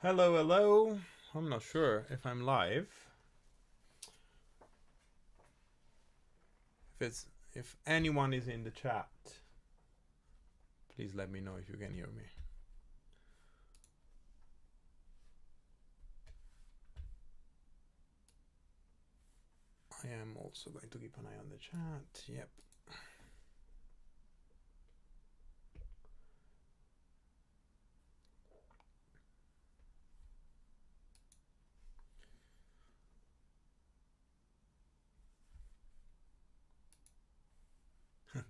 Hello, hello. I'm not sure if I'm live. If anyone is in the chat, please let me know if you can hear me. I am also going to keep an eye on the chat. Yep.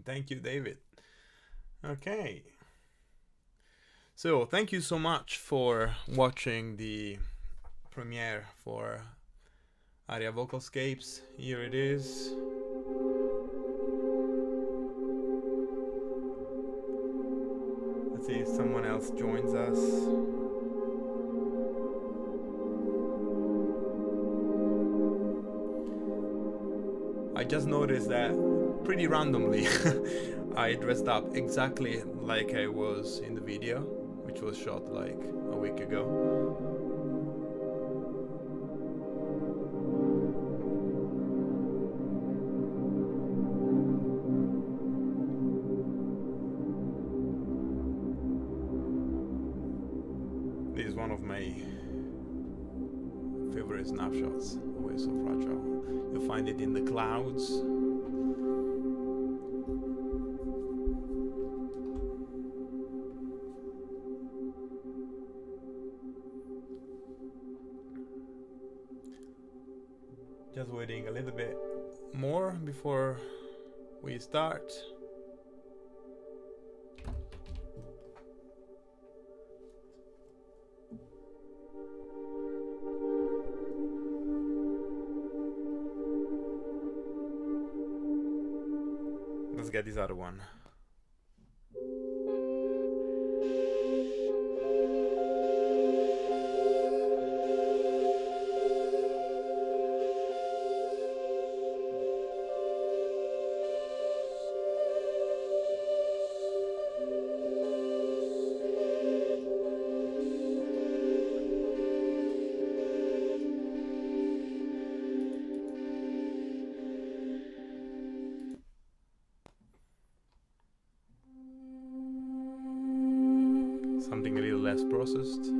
Thank you, David. Okay. So, thank you so much for watching the premiere for Aria Vocalscapes. Here it is. Let's see if someone else joins us. I just noticed that pretty randomly I dressed up exactly like I was in the video, which was shot like a week ago. This is one of my favorite snapshots, always so fragile. You'll find it in the clouds. Just waiting a little bit more before we start. Let's get this other one. Something a little less processed.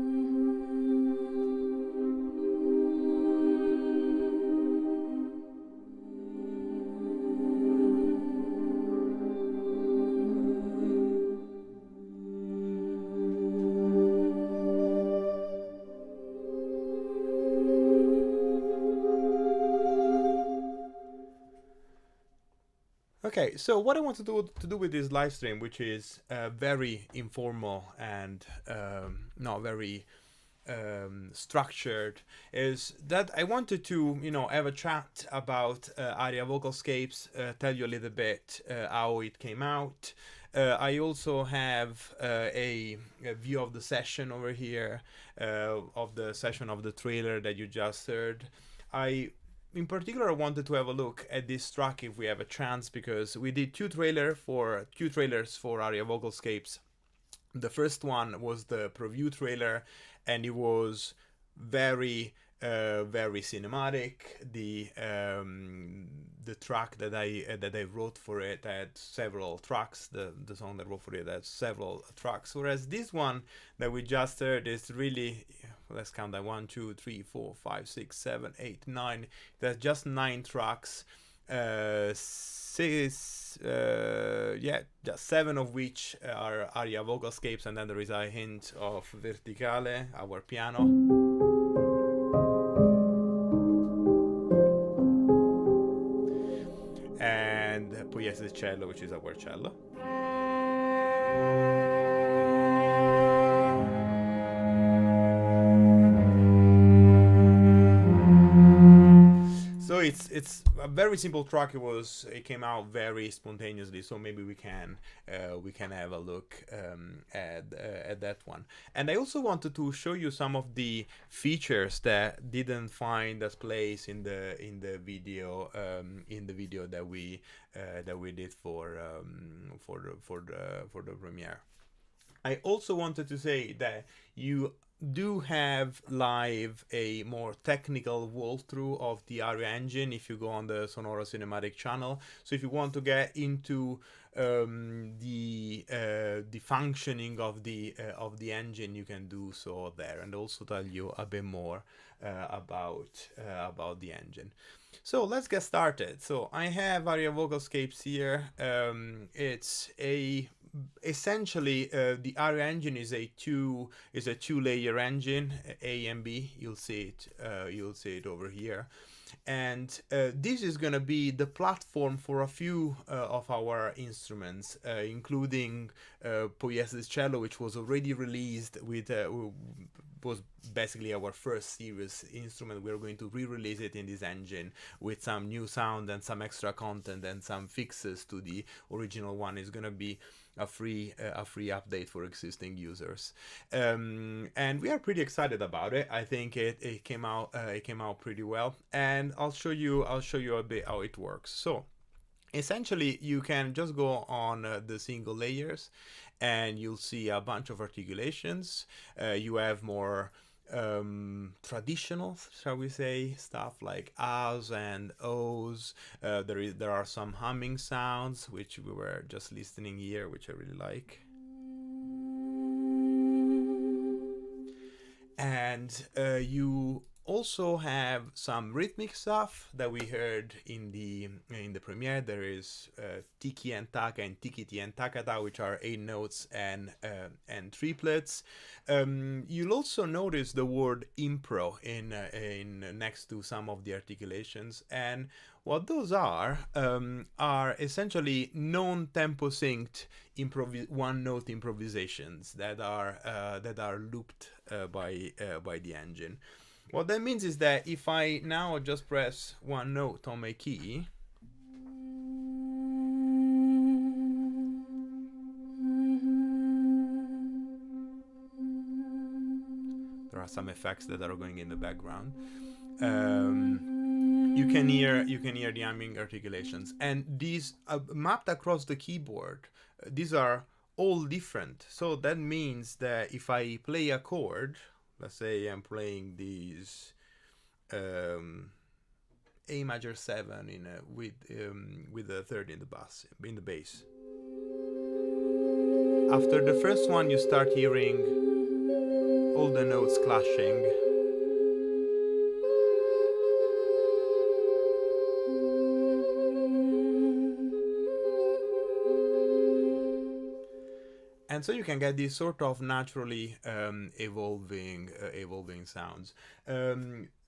Okay, so what I want to do with this live stream, which is very informal and not very structured, is that I wanted to, have a chat about Aria Vocalscapes, tell you a little bit how it came out. I also have a view of the session over here, of the session of the trailer that you just heard. In particular, I wanted to have a look at this track if we have a chance, because we did two trailers for Aria Vocalscapes. The first one was the preview trailer, and it was very cinematic. The track that I wrote for it had several tracks. The song that I wrote for it had several tracks. Whereas this one that we just heard is really, let's count that, 1, 2, 3, 4, 5, 6, 7, 8, 9. There's just 9 tracks. Just 7 of which are Aria Vocalscapes, and then there is a hint of Verticale, our piano. And poi yes, the cello, which is our cello. So it's a very simple track. It came out very spontaneously, so maybe we can have a look at that one. And I also wanted to show you some of the features that didn't find a place in the video that we did for the premiere. I also wanted to say that you do have live a more technical walkthrough of the Aria engine if you go on the Sonora Cinematic channel. So if you want to get into the functioning of the engine, you can do so there, and also tell you a bit more about the engine. So let's get started. So I have Aria Vocalscapes here. It's a essentially the Aria engine is a two-layer engine, A and B. You'll see it over here, and this is going to be the platform for a few of our instruments, including Poiesi's cello, which was already released with was basically our first serious instrument. We're going to re-release it in this engine with some new sound and some extra content and some fixes to the original one. It's going to be a free update for existing users, and we are pretty excited about it. I think it came out pretty well, and I'll show you a bit how it works. So essentially, you can just go on the single layers, and you'll see a bunch of articulations. You have more traditional, shall we say, stuff like ahs and ohs. There are some humming sounds, which we were just listening here, which I really like. And you also have some rhythmic stuff that we heard in the premiere. There is tiki and taka and tikiti and takata, which are 8 notes and triplets. You'll also notice the word impro in next to some of the articulations, and what those are essentially non-tempo synced one-note improvisations that are looped by the engine. What that means is that if I now just press one note on my key, there are some effects that are going in the background. You can hear the humming articulations, and these mapped across the keyboard. These are all different. So that means that if I play a chord, let's say I'm playing these A major 7 with a third in the bass. After the first one, you start hearing all the notes clashing. And so you can get these sort of naturally evolving sounds.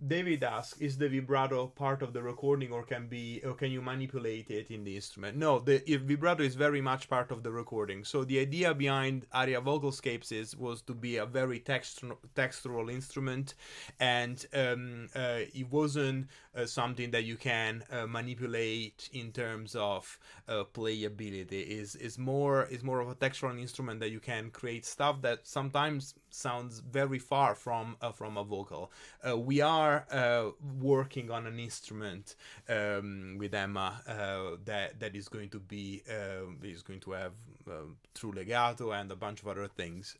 David asks, is the vibrato part of the recording, or can you manipulate it in the instrument? No, the vibrato is very much part of the recording. So the idea behind Aria Vocalscapes was to be a very textural instrument, and it wasn't something that you can manipulate in terms of playability. Is more of a textural instrument that you can create stuff that sometimes sounds very far from a vocal. We are working on an instrument with Emma that is going to be have true legato and a bunch of other things,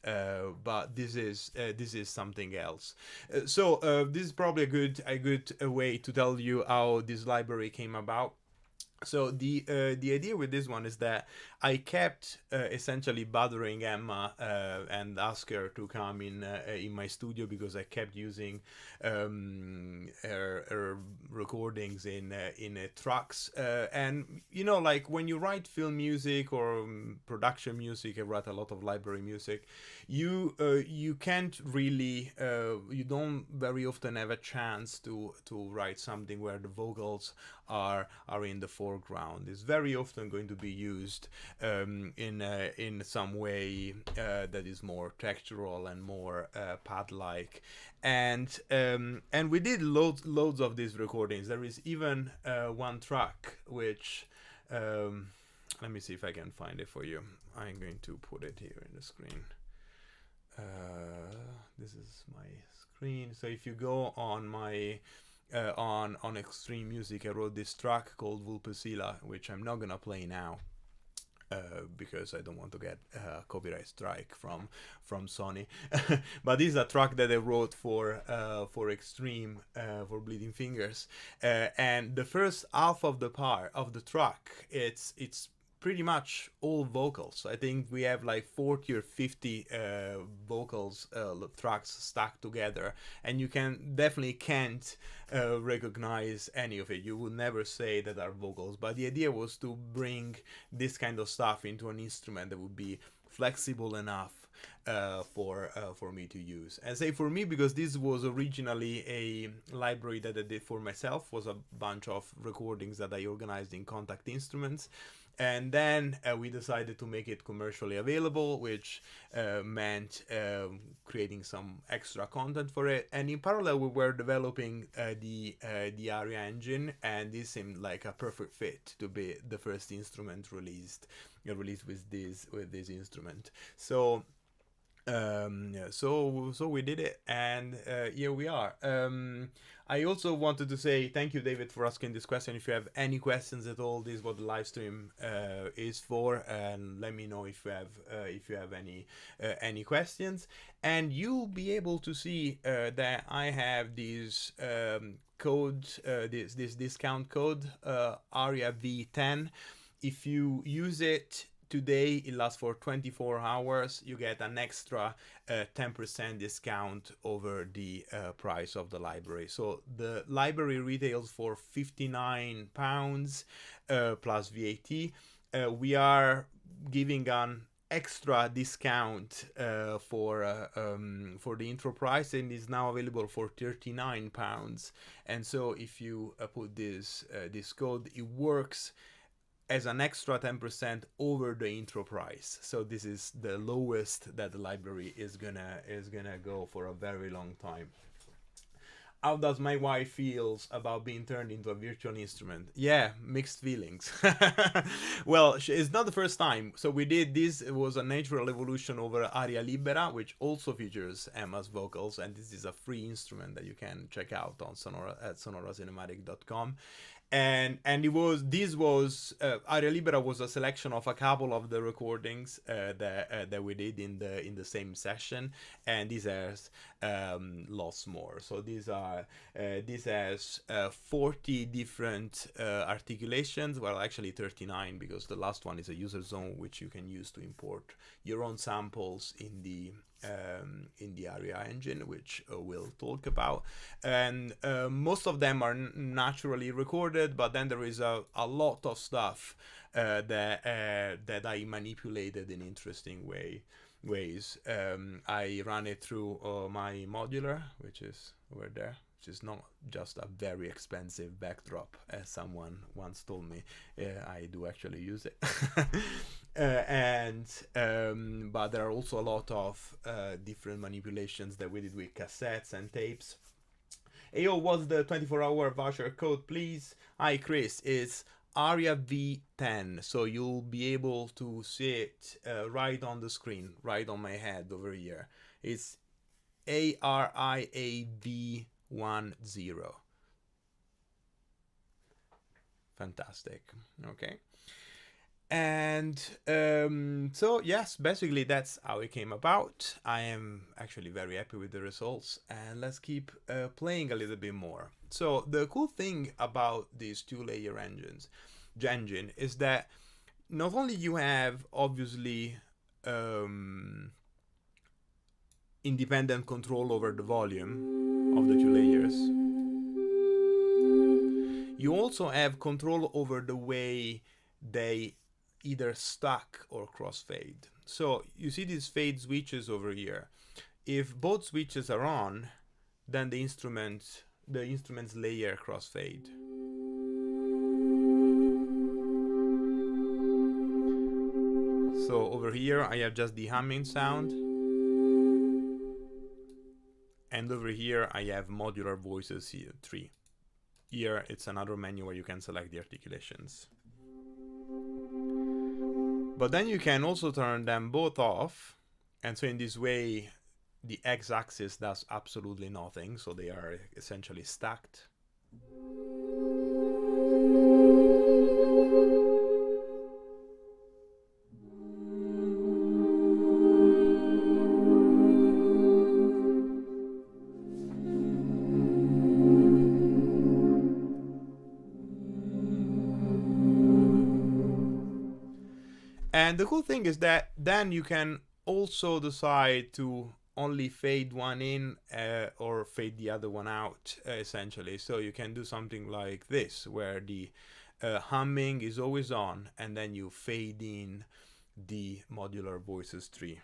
but this is something else. So this is probably a good way to tell you how this library came about. So the idea with this one is that I kept essentially bothering Emma and ask her to come in my studio, because I kept using her recordings in tracks, and like when you write film music or production music, I write a lot of library music. You can't really you don't very often have a chance to write something where the vocals are in the foreground. It's very often going to be used in some way that is more textural and more pad-like, and we did loads of these recordings. There is even one track which let me see if I can find it for you. I'm going to put it here in the screen. This is my screen. So if you go on my on Extreme Music, I wrote this track called Vulpesila, which I'm not gonna play now. because I don't want to get a copyright strike from Sony. But this is a track that I wrote for Extreme, for Bleeding Fingers, and the first half of the track, it's pretty much all vocals. I think we have like 40 or 50 vocals tracks stacked together, and you definitely can't recognize any of it. You would never say that are vocals, but the idea was to bring this kind of stuff into an instrument that would be flexible enough for me to use. And say for me, because this was originally a library that I did for myself, was a bunch of recordings that I organized in Contact Instruments. And then we decided to make it commercially available, which meant creating some extra content for it. And in parallel, we were developing the ARIA engine, and this seemed like a perfect fit to be the first instrument released with this instrument. So so we did it, and here we are. I also wanted to say thank you, David, for asking this question. If you have any questions at all, this is what the live stream is for, and let me know if you have any questions. And you'll be able to see that I have this code, this discount code, ARIA V10. If you use it today, it lasts for 24 hours. You get an extra 10% discount over the price of the library. So the library retails for £59 plus VAT. We are giving an extra discount for the intro price, and is now available for £39. And so if you put this code, it works as an extra 10% over the intro price. So this is the lowest that the library is gonna go for a very long time. How does my wife feels about being turned into a virtual instrument? Yeah, mixed feelings. Well, it's not the first time. So we did this. It was a natural evolution over Aria Libera, which also features Emma's vocals, and this is a free instrument that you can check out on Sonora at sonoracinematic.com. And this was Aria Libera was a selection of a couple of the recordings that we did in the same session, and this has lots more. So this has 40 different articulations. Well, actually 39, because the last one is a user zone, which you can use to import your own samples in the ARIA engine, which we'll talk about. And most of them are naturally recorded, but then there is a lot of stuff that I manipulated in interesting ways. I ran it through my modular, which is over there, which is not just a very expensive backdrop, as someone once told me. I do actually use it. But there are also a lot of different manipulations that we did with cassettes and tapes. Hey, yo, what's the 24-hour voucher code, please? Hi, Chris. It's ARIA V10, so you'll be able to see it right on the screen, right on my head over here. It's ARIA V10. Fantastic. Okay. And so yes, basically that's how it came about. I am actually very happy with the results, and let's keep playing a little bit more. So the cool thing about these two-layer engine is that not only you have obviously independent control over the volume of the two layers, you also have control over the way they either stack or crossfade. So you see these fade switches over here. If both switches are on, then the instrument's layer crossfade. So over here I have just the humming sound, and over here I have modular voices here, 3. Here it's another menu where you can select the articulations. But then you can also turn them both off, and so in this way the x-axis does absolutely nothing, so they are essentially stacked. And the cool thing is that then you can also decide to only fade one in or fade the other one out, essentially. So you can do something like this, where the humming is always on, and then you fade in the modular voices tree.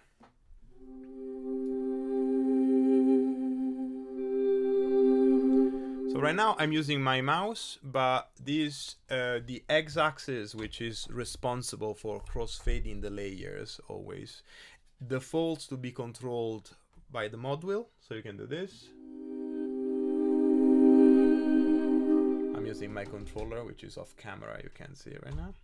So right now I'm using my mouse, but this the x-axis, which is responsible for crossfading the layers, always defaults to be controlled by the mod wheel. So you can do this. I'm using my controller, which is off camera. You can't see it right now.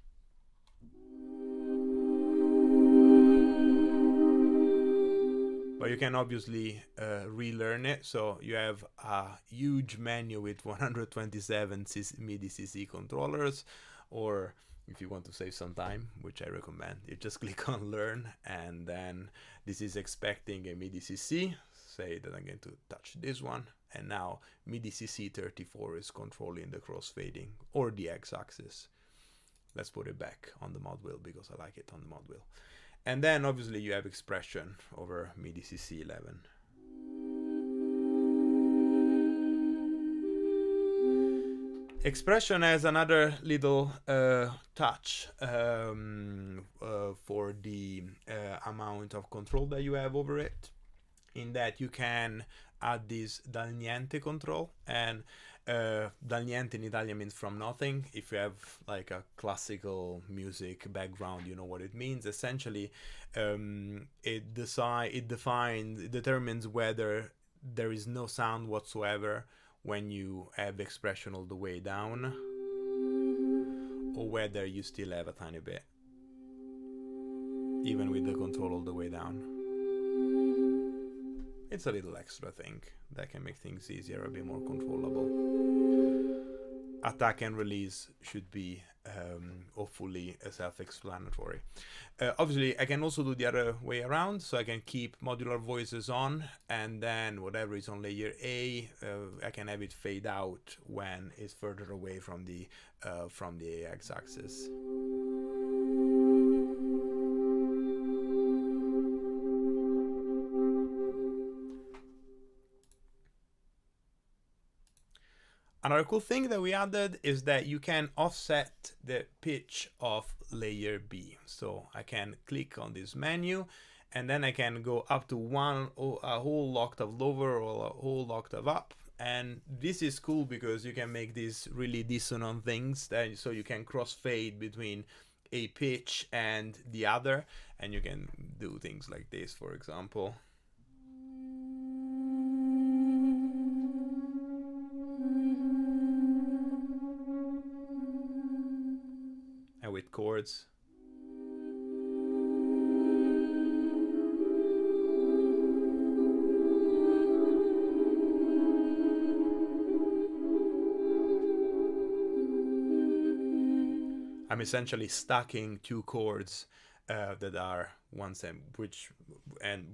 But you can obviously relearn it. So you have a huge menu with 127 MIDI CC controllers, or if you want to save some time, which I recommend, you just click on learn, and then this is expecting a MIDI CC. Say that I'm going to touch this one, and now MIDI CC 34 is controlling the crossfading or the x-axis. Let's put it back on the mod wheel because I like it on the mod wheel. And then obviously you have expression over MIDI CC 11. Expression has another little touch for the amount of control that you have over it, in that you can add this dal niente control, and dal niente in Italian means from nothing. If you have like a classical music background, you know what it means. Essentially, it determines whether there is no sound whatsoever when you have expression all the way down, or whether you still have a tiny bit, even with the control all the way down. It's a little extra thing that can make things easier, a bit more controllable. Attack and release should be hopefully self-explanatory. Obviously, I can also do the other way around, so I can keep modular voices on, and then whatever is on layer A, I can have it fade out when it's further away from the x-axis. Another cool thing that we added is that you can offset the pitch of layer B. So I can click on this menu, and then I can go up to a whole octave lower or a whole octave up. And this is cool because you can make these really dissonant things, so you can crossfade between a pitch and the other, and you can do things like this, for example. And with chords. I'm essentially stacking two chords that are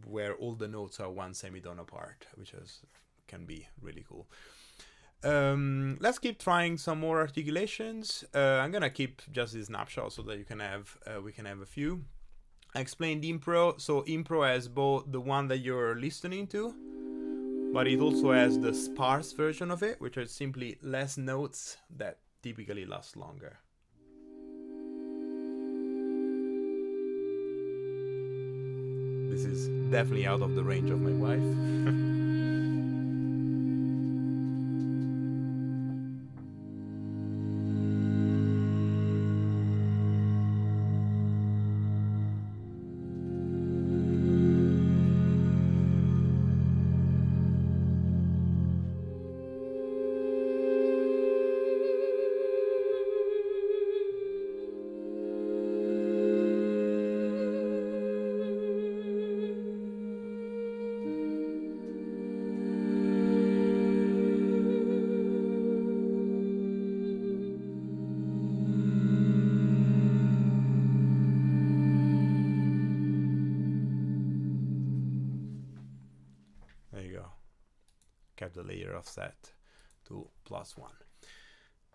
where all the notes are one semitone apart, which can be really cool. Let's keep trying some more articulations. I'm gonna keep just this snapshot so that we can have a few. I explained impro. So impro has both the one that you're listening to, but it also has the sparse version of it, which are simply less notes that typically last longer. This is definitely out of the range of my wife. Kept the layer offset to +1.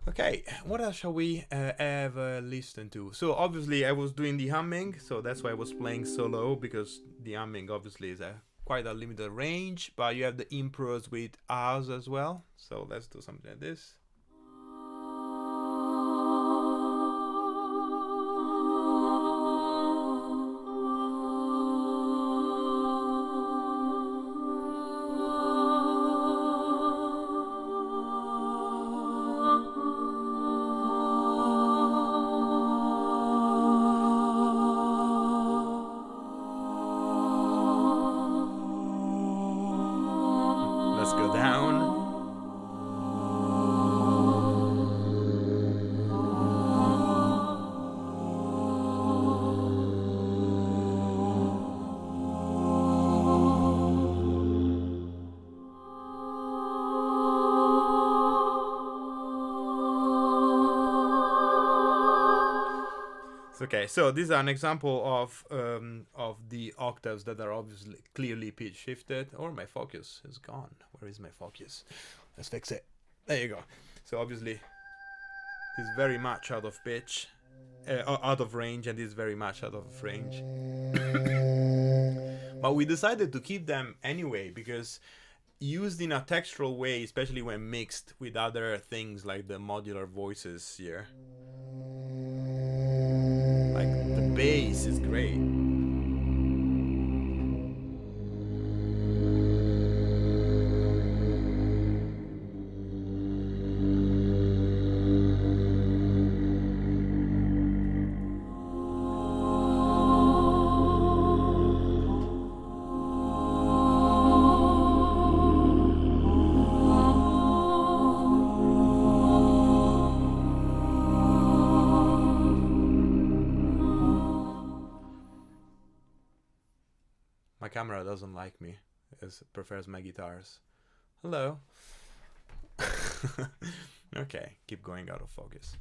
Okay, what else shall we ever listen to? So obviously I was doing the humming, so that's why I was playing so low, because the humming obviously is quite a limited range, but you have the impros with R's as well. So let's do something like this. Let's go down. Okay, so this is an example of the octaves that are obviously clearly pitch shifted. Or my focus is gone. Where is my focus? Let's fix it. There you go. So obviously, it's very much out of pitch, out of range, and is very much out of range. But we decided to keep them anyway because used in a textural way, especially when mixed with other things like the modular voices here. Like the bass is great. My camera doesn't like me. It prefers my guitars. Hello. Okay, keep going out of focus.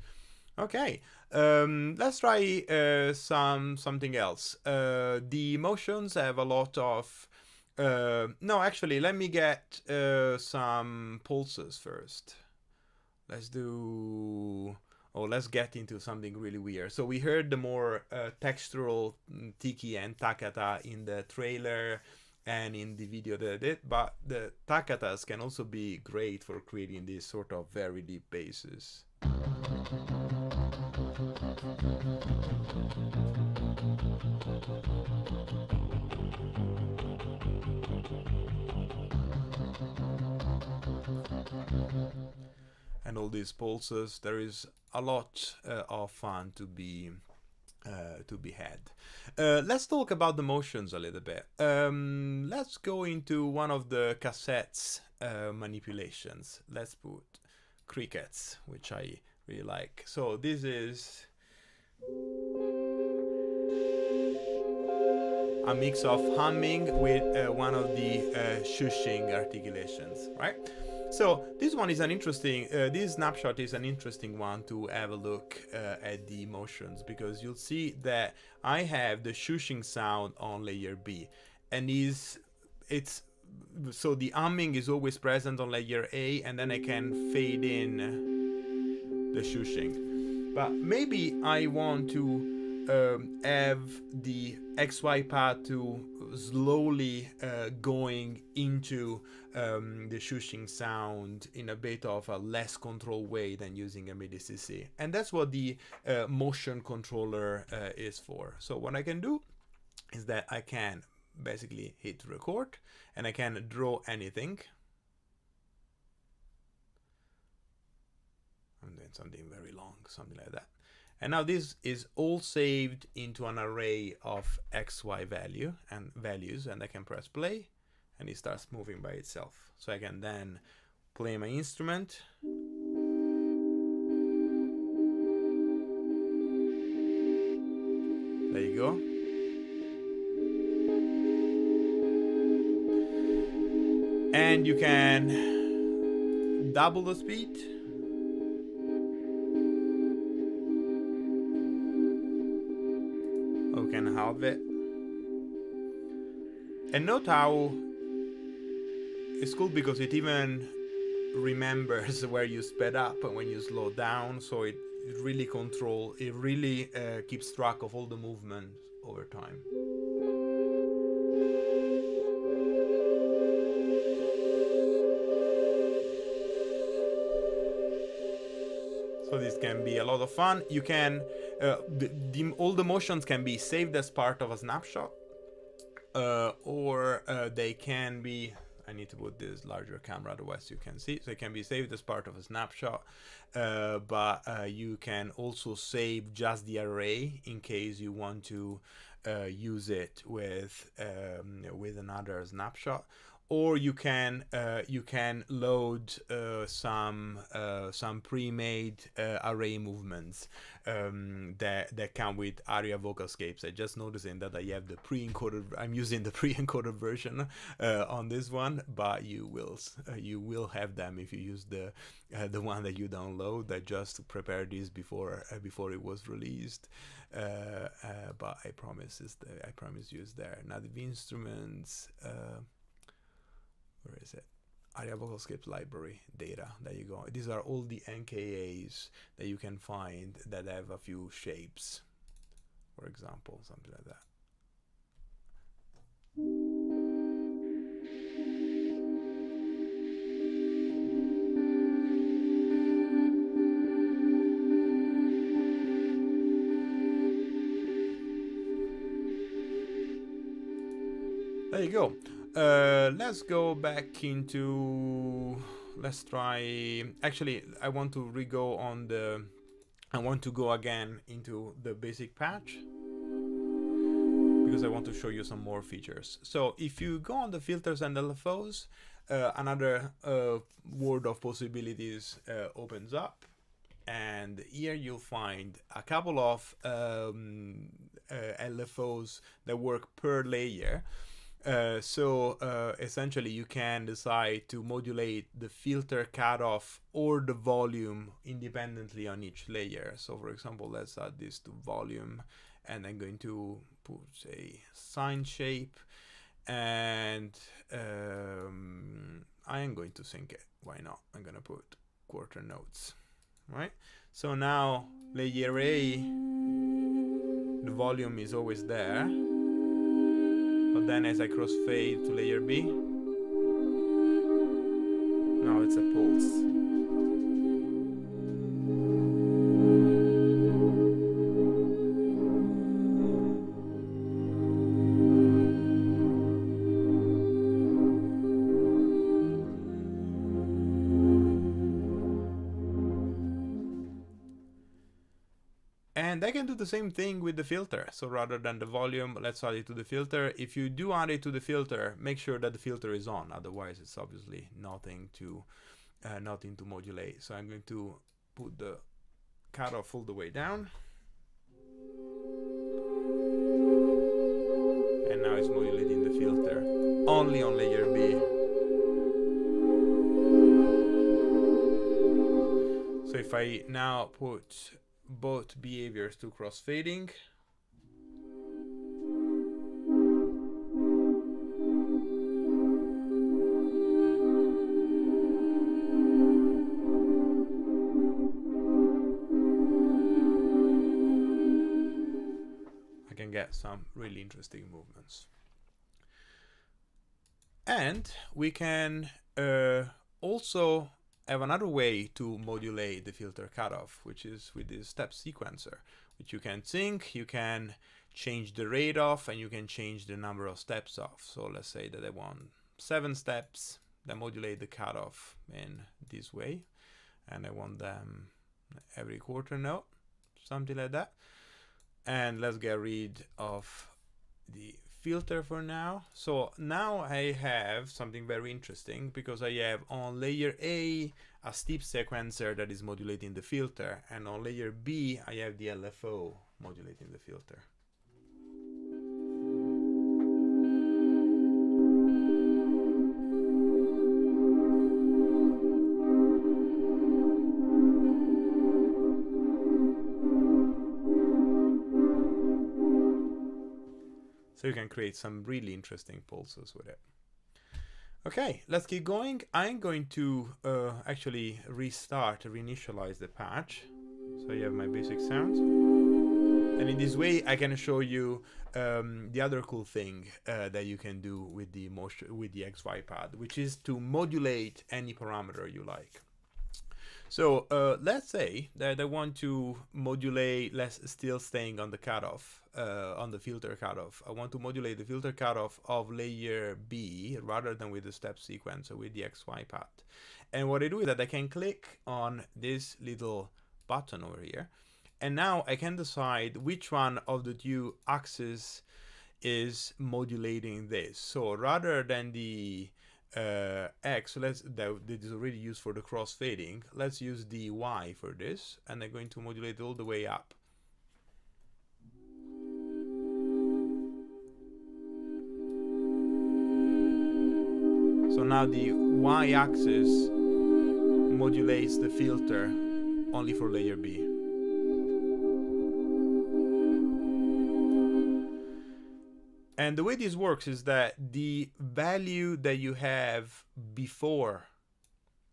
Okay, let's try something else. The motions have a lot of... no, actually, let me get some pulses first. Let's do... Oh, let's get into something really weird. So we heard the more textural tiki and takata in the trailer and in the video that I did, but the takatas can also be great for creating these sort of very deep basses. And all these pulses, there is a lot of fun to be had. Let's talk about the motions a little bit. Let's go into one of the cassettes manipulations. Let's put crickets, which I really like. So this is a mix of humming with one of the shushing articulations, right? So this one is an interesting, this snapshot is an interesting one to have a look at the motions, because you'll see that I have the shushing sound on layer B, and so the humming is always present on layer A, and then I can fade in the shushing. But maybe I want to have the XY path to slowly going into the shushing sound in a bit of a less controlled way than using a MIDI CC. And that's what the motion controller is for. So what I can do is that I can basically hit record and I can draw anything. I'm doing something very long, something like that. And now this is all saved into an array of XY values, and I can press play and it starts moving by itself. So I can then play my instrument. There you go. And you can double the speed. Or can halve it. And note how it's cool because it even remembers where you sped up and when you slow down, so it really keeps track of all the movements over time. So this can be a lot of fun. You can all the motions can be saved as part of a snapshot, or they can be, I need to put this larger camera, otherwise you can see. So it can be saved as part of a snapshot, but you can also save just the array in case you want to use it with another snapshot. Or you can load some pre-made array movements that come with ARIA vocalscapes. I just noticing that I have the pre-encoded. I'm using the pre-encoded version on this one, but you will have them if you use the one that you download. I just prepared this before it was released, but I promise you it's there. Now the instruments. Where is it? ARIA vocalscapes library data. There you go. These are all the NKAs that you can find that have a few shapes, for example, something like that. There you go. Let's go back into. Let's try. Actually, I want to re-go on the. I want to go again into the basic patch because I want to show you some more features. So if you go on the filters and LFOs, another world of possibilities opens up, and here you'll find a couple of LFOs that work per layer. Essentially you can decide to modulate the filter cutoff or the volume independently on each layer. So for example, let's add this to volume, and I'm going to put a sine shape, and I am going to sync it. Why not? I'm going to put quarter notes, right? So now layer A, the volume is always there. But then as I crossfade to layer B, now it's a pulse. And I can do the same thing with the filter. So rather than the volume, let's add it to the filter. If you do add it to the filter, make sure that the filter is on. Otherwise, it's obviously nothing to modulate. So I'm going to put the cutoff all the way down. And now it's modulating the filter only on layer B. So if I now put both behaviors to crossfading, I can get some really interesting movements. And we can also have another way to modulate the filter cutoff, which is with this step sequencer, which you can sync. You can change the rate off, and you can change the number of steps off. So let's say that I want 7 steps that modulate the cutoff in this way, and I want them every quarter note, something like that. And let's get rid of the filter for now. So now I have something very interesting, because I have on layer A a steep sequencer that is modulating the filter, and on layer B I have the LFO modulating the filter. So you can create some really interesting pulses with it. Okay, let's keep going. I'm going to actually reinitialize the patch. So you have my basic sounds. And in this way, I can show you the other cool thing that you can do with the motion, with the XY pad, which is to modulate any parameter you like. So let's say that I want to modulate, still staying on the cutoff, on the filter cutoff. I want to modulate the filter cutoff of layer B rather than with the step sequence, so with the XY path. And what I do is that I can click on this little button over here, and now I can decide which one of the two axes is modulating this. So rather than the X, that is already used for the crossfading, let's use the Y for this, and I'm going to modulate all the way up. So now the Y axis modulates the filter only for layer B. And the way this works is that the value that you have before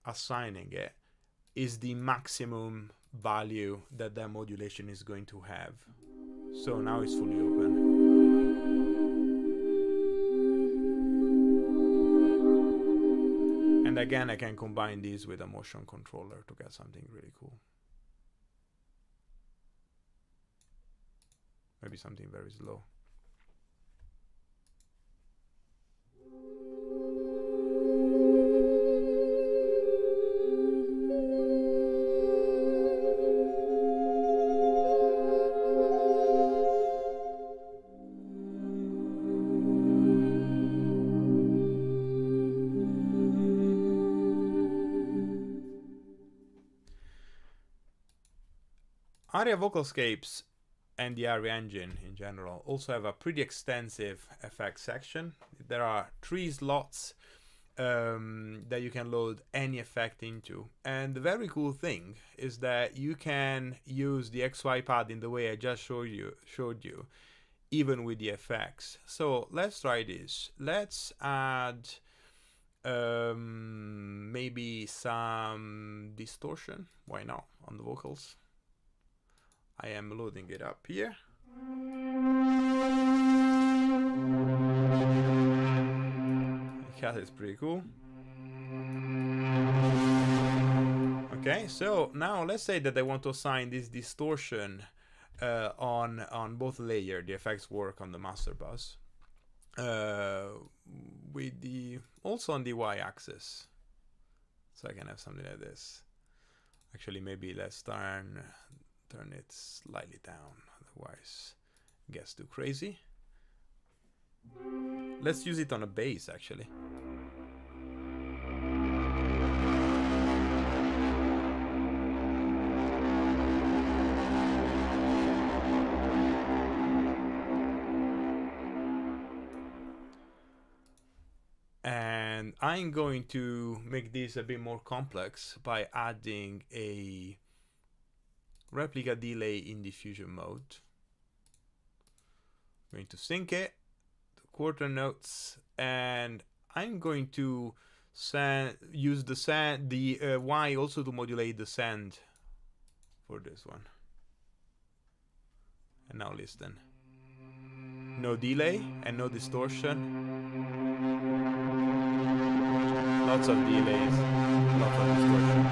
assigning it is the maximum value that that modulation is going to have. So now it's fully open. And again, I can combine these with a motion controller to get something really cool. Maybe something very slow. ARIA vocalscapes and the ARIA engine in general also have a pretty extensive effects section. There are 3 slots that you can load any effect into, and the very cool thing is that you can use the XY pad in the way I just showed you even with the effects. So let's try this. Let's add maybe some distortion, why not, on the vocals. I am loading it up here. That is pretty cool. Okay, so now let's say that I want to assign this distortion on both layers. The effects work on the master bus with the also on the y-axis, so I can have something like this. Actually, maybe let's turn it slightly down, otherwise it gets too crazy. Let's use it on a bass, actually. And I'm going to make this a bit more complex by adding a replica delay in diffusion mode. I'm going to sync it to quarter notes, and I'm going to use the Y also to modulate the send for this one. And now listen. No delay and no distortion. Lots of delays, lots of distortion.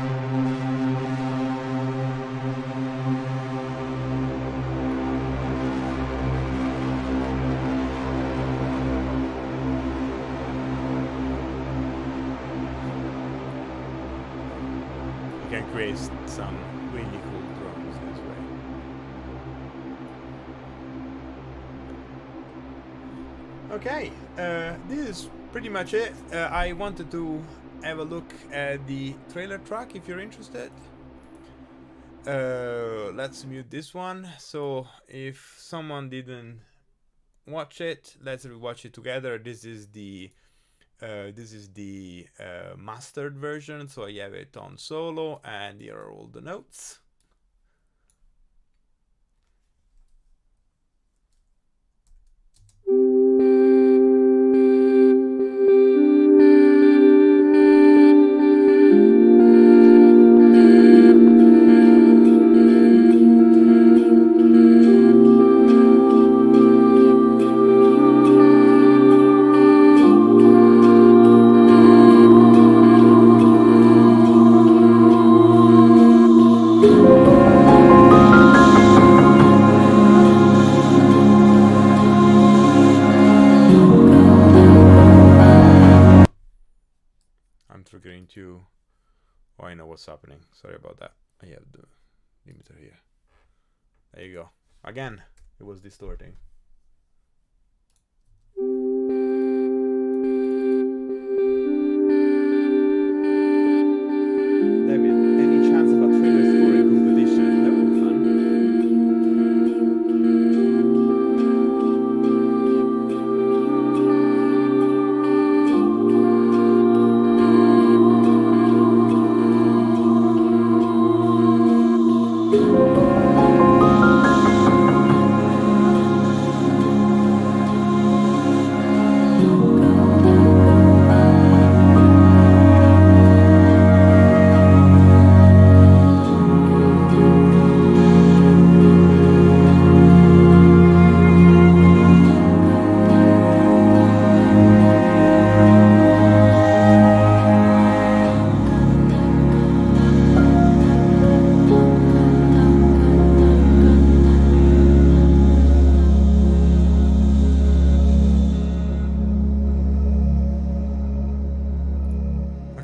You can create some really cool drums this way. Okay, this is pretty much it. I wanted to have a look at the trailer track if you're interested. Let's mute this one. So if someone didn't watch it, let's rewatch it together. This is the mastered version, so I have it on solo, and here are all the notes. I'm triggering to. Oh, I know what's happening. Sorry about that. I have the limiter here. There you go. Again, it was distorting. David, any chance of a trailer scoring competition? That would be fun.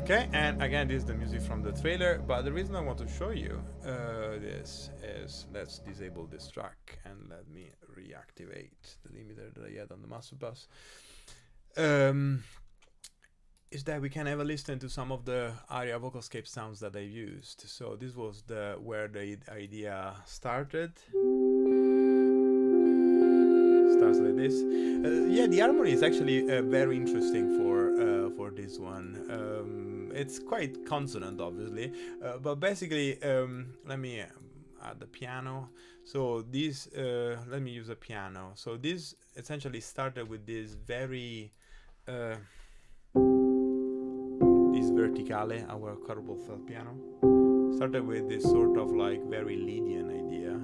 Okay, and again, this is the music from the trailer, but the reason I want to show you this is, let's disable this track and let me reactivate the limiter that I had on the master bus. Is that we can have a listen to some of the ARIA vocalscape sounds that I used. So this was where the idea started. Starts like this. Yeah, the harmony is actually very interesting for this one. It's quite consonant, obviously, but basically, let me add the piano. So this, let me use a piano. So this essentially started with this very, this verticale, our cordable felt piano. Started with this sort of like very Lydian idea.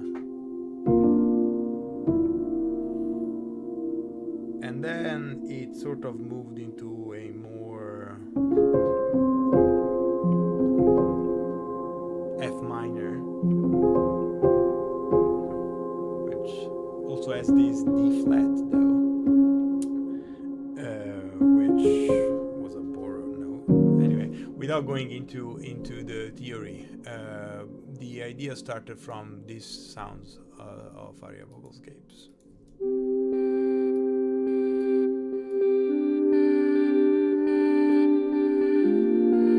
And then it sort of moved into a more F minor, which also has this D flat though, which was a borrowed note. Anyway, without going into the theory, the idea started from these sounds of ARIA vocalscapes.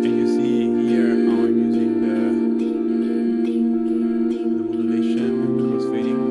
And you see here how I'm using the modulation, crossfading.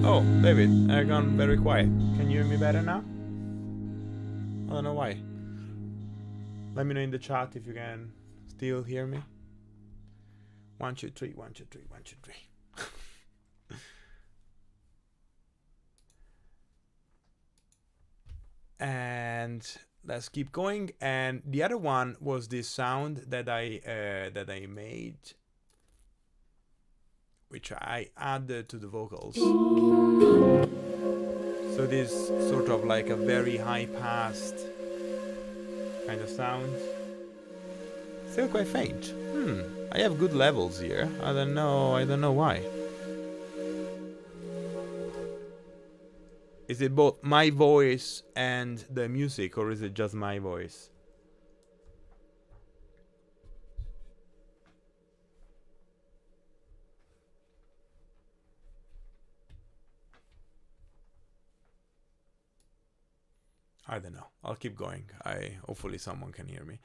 Oh, David, I've gone very quiet. Can you hear me better now? I don't know why. Let me know in the chat if you can still hear me. 1, 2, 3, 1, 2, 3, 1, 2, 3. And let's keep going. And the other one was this sound that I made, which I added to the vocals. So this sort of like a very high passed kind of sound. Still quite faint. I have good levels here. I don't know why. Is it both my voice and the music, or is it just my voice? I don't know. I'll keep going. Hopefully someone can hear me.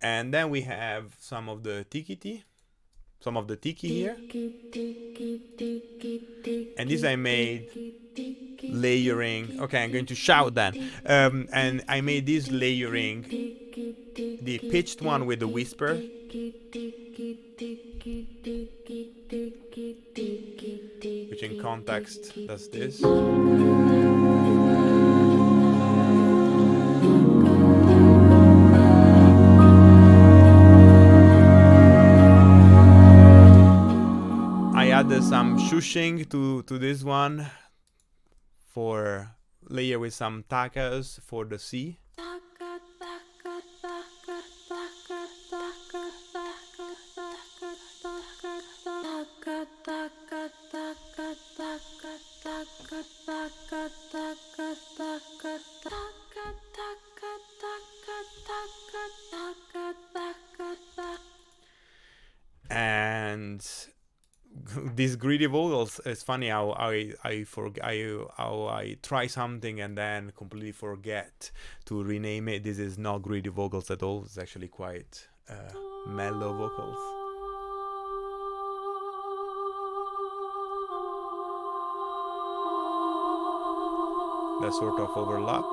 And then we have some of the tiki here. And this I made layering. Okay, I'm going to shout then. And I made this layering, the pitched one with the whisper, which in context does this. shushing to this one for layer with some takas for the C. And these greedy vocals, it's funny how I try something and then completely forget to rename it. This is not greedy vocals at all. It's actually quite mellow vocals. That sort of overlap.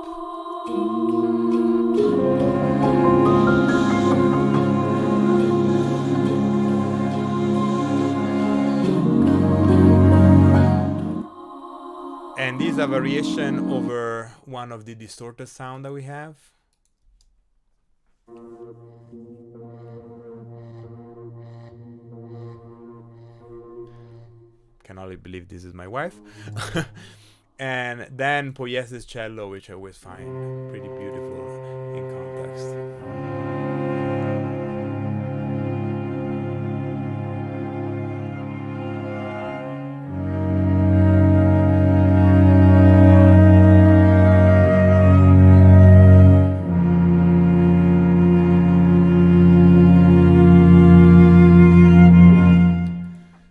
And this is a variation over one of the distorted sound that we have. Can only believe this is my wife. And then Pugliese cello, which I always find pretty beautiful in context.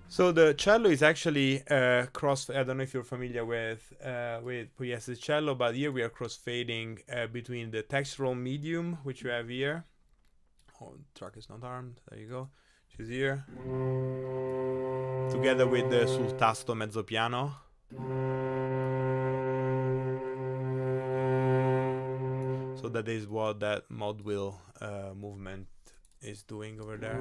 So the cello is actually cross. I don't know if you're familiar with Pugliese cello, but here we are crossfading between the textural medium, which we have here. Oh, the track is not armed. There you go. Which is here, together with the sul tasto mezzo piano. So that is what that mod wheel movement is doing over there.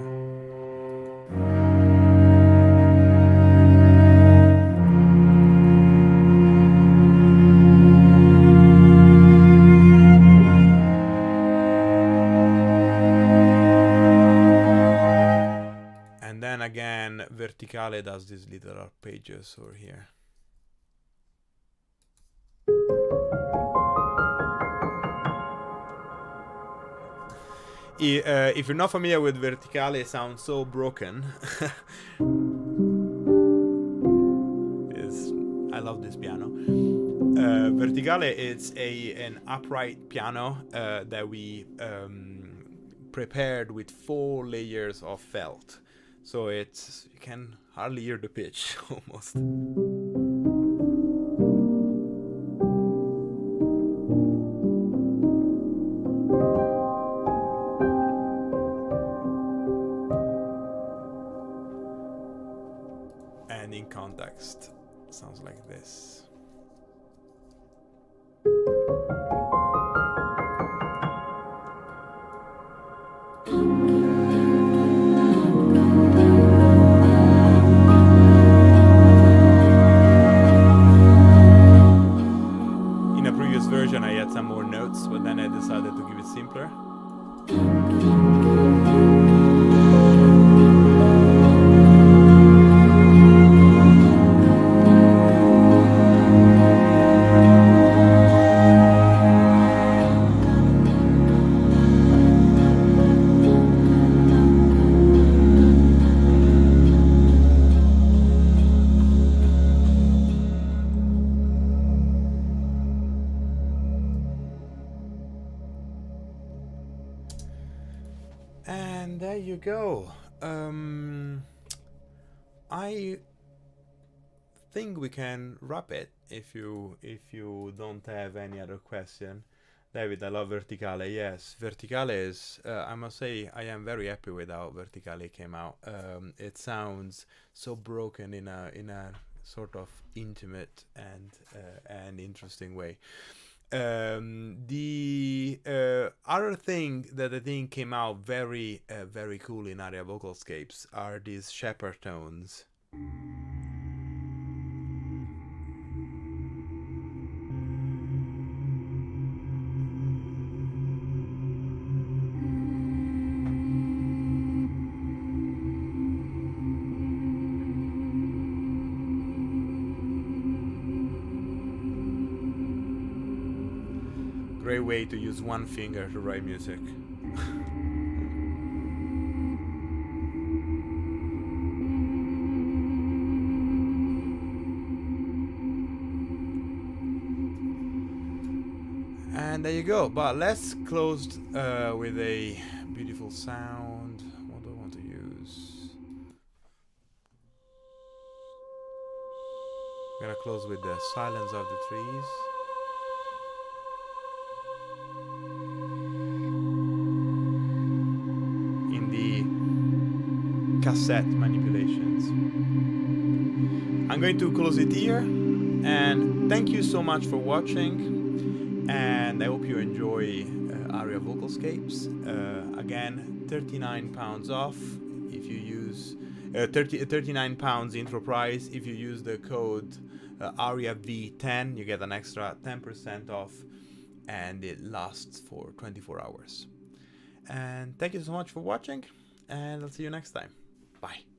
Again, Verticale does these little arpeggios over here. If you're not familiar with Verticale, it sounds so broken. I love this piano. Verticale is an upright piano that we prepared with 4 layers of felt. So you can hardly hear the pitch almost. And in context, sounds like this. Version I had some more notes, but then I decided to give it simpler. And there you go. I think we can wrap it if you don't have any other question. David, I love Verticale. Yes, Verticale is, I must say, I am very happy with how Verticale came out. It sounds so broken in a sort of intimate and interesting way. The other thing that I think came out very cool in Aria Vocalscapes are these shepherd tones. Great way to use one finger to write music. And there you go. But let's close with a beautiful sound. What do I want to use? I'm gonna close with the silence of the trees. In the cassette manipulations. I'm going to close it here, and thank you so much for watching, and I hope you enjoy Aria Vocalscapes. Again, £39 off if you use £39 intro price. If you use the code Aria V10, you get an extra 10% off, and it lasts for 24 hours. And thank you so much for watching, and I'll see you next time. Bye.